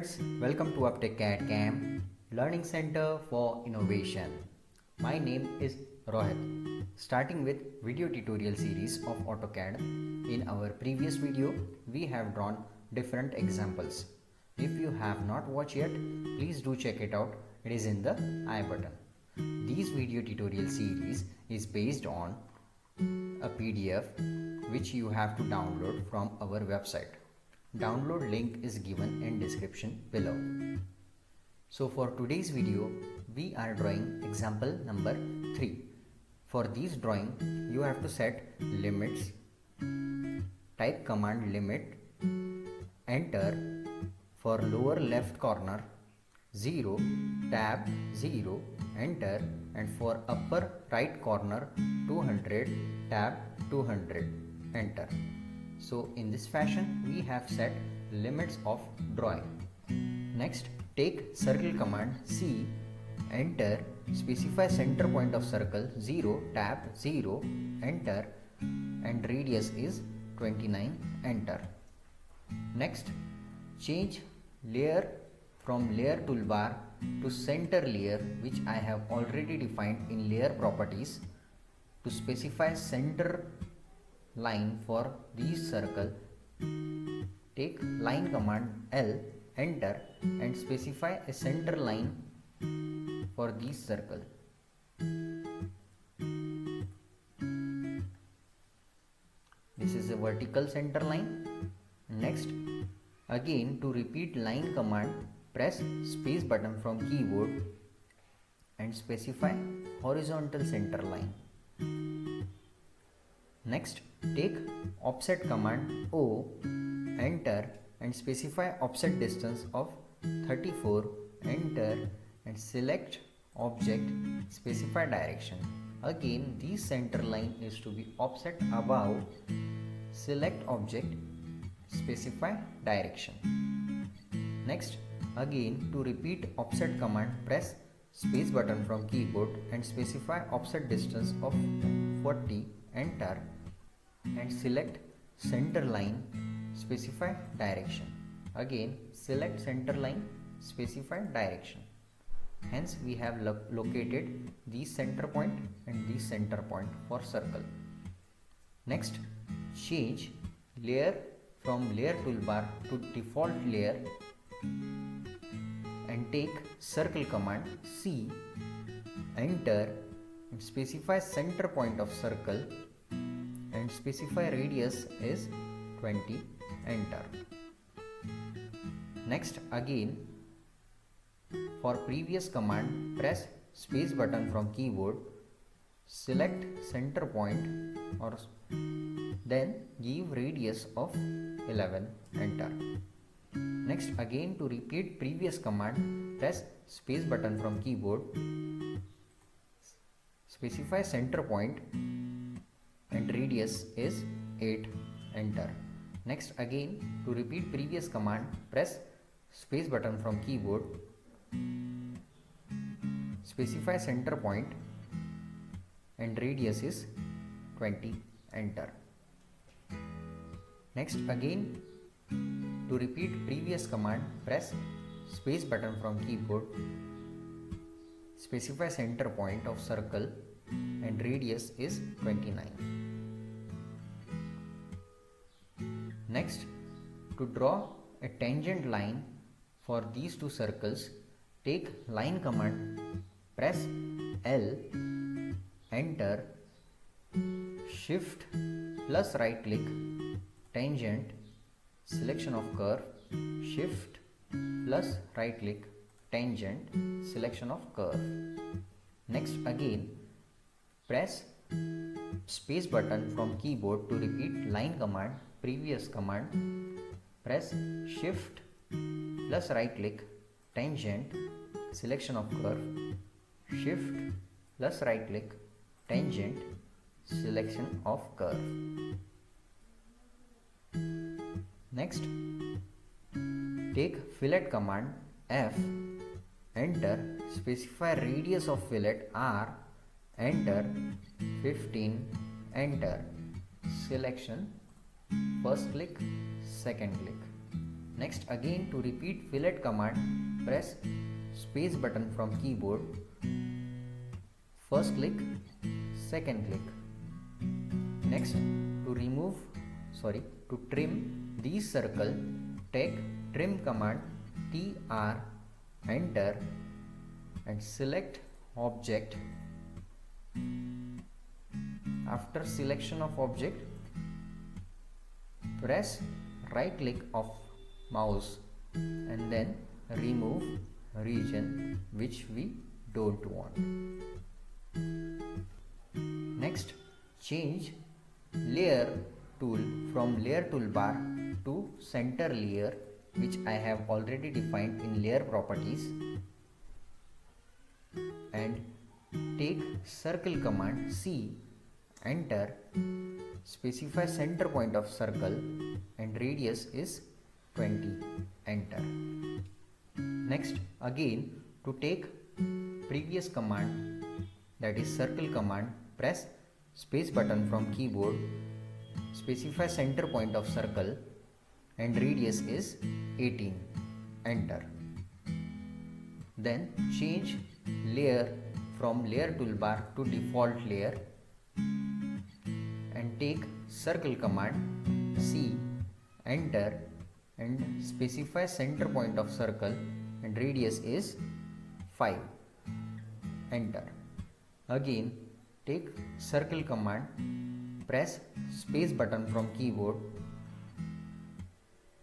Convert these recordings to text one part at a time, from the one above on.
friends, welcome to Uptech CAD Camp, Learning Center for Innovation. My name is Rohit. Starting with video tutorial series of AutoCAD. In our previous video, we have drawn different examples. If you have not watched yet, please do check it out. It is in the I button. This video tutorial series is based on a PDF which you have to download from our website. Download link is given in description below. So for today's video, we are drawing example number 3. For this drawing, you have to set limits, type command limit, enter for lower left corner 0, tab 0, enter, and for upper right corner 200, tab 200, enter. So in this fashion we have set limits of drawing. Next, take circle command C, enter, specify center point of circle 0, tab 0, enter, and radius is 29, enter. Next, change layer from layer toolbar to center layer, which I have already defined in layer properties. To specify center line for this circle, take line command L, enter, and specify a center line for this circle. This is a vertical center line. Next, again to repeat line command, press space button from keyboard and specify horizontal center line. Next, take offset command O, enter, and specify offset distance of 34, enter, and select object, specify direction. Again, this center line is to be offset above, select object, specify direction. Next, again to repeat offset command, press space button from keyboard and specify offset distance of 40, enter, and select center line, specify direction. Again, select center line, specify direction. Hence we have located the center point and the center point for circle. Next, change layer from layer toolbar to default layer and take circle command C, enter, and specify center point of circle and specify radius is 20, enter. Next, again for previous command, press space button from keyboard, select center point, or then give radius of 11, enter. Next, again to repeat previous command, press space button from keyboard, specify center point and radius is 8, enter. Next, again to repeat previous command, press space button from keyboard, specify center point and radius is 20, enter. Next, again to repeat previous command, press space button from keyboard, specify center point of circle and radius is 29. Next, to draw a tangent line for these two circles, take line command, press L, enter, shift plus right click, tangent, selection of curve, shift plus right click, tangent, selection of curve. Next, again press space button from keyboard to repeat line command, previous command, press shift plus right click, tangent, selection of curve, shift plus right click, tangent, selection of curve. Next, take fillet command F, enter, specify radius of fillet R, enter, 15, enter, selection, first click, second click. Next, again to repeat fillet command, press space button from keyboard. First click, second click. Next, to trim these circle, take trim command, TR, enter and select object. After selection of object, press right click of mouse and then remove region which we don't want. Next, change layer tool from layer toolbar to center layer, which I have already defined in layer properties, and take circle command, C, enter, specify center point of circle and radius is 20, enter. Next, again to take previous command, that is circle command, press space button from keyboard, specify center point of circle and radius is 18, enter. Then change layer from layer toolbar to default layer and take circle command, C, enter and specify center point of circle and radius is 5, enter. Again take circle command, press space button from keyboard,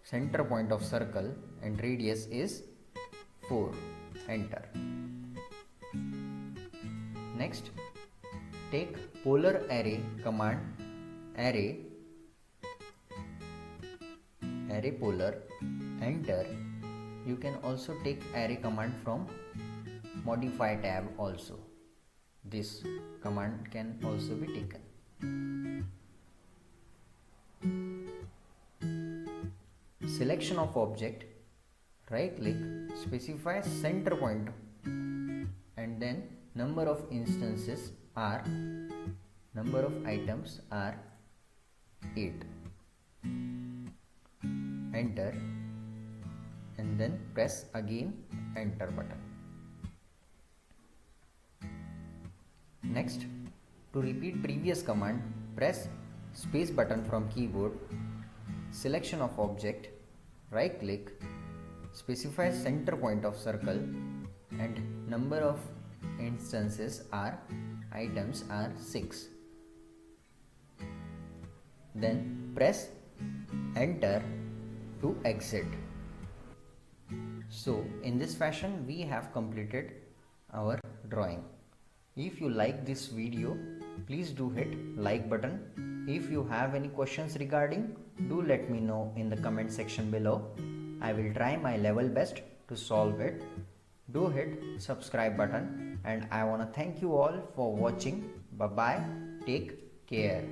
center point of circle and radius is 4, enter. Next, take polar array command, array polar, enter. You can also take array command from modify tab also. This command can also be taken. Selection of object, right click, specify center point and then number of instances are, number of items are 8, enter and then press again enter button. Next, to repeat previous command, press space button from keyboard, selection of object, right click, specify center point of circle and number of instances are, items are 6. Then press enter to exit. So in this fashion we have completed our drawing. If you like this video, please do hit like button. If you have any questions regarding, do let me know in the comment section below. I will try my level best to solve it. Do hit subscribe button and I wanna thank you all for watching. Bye bye. Take care.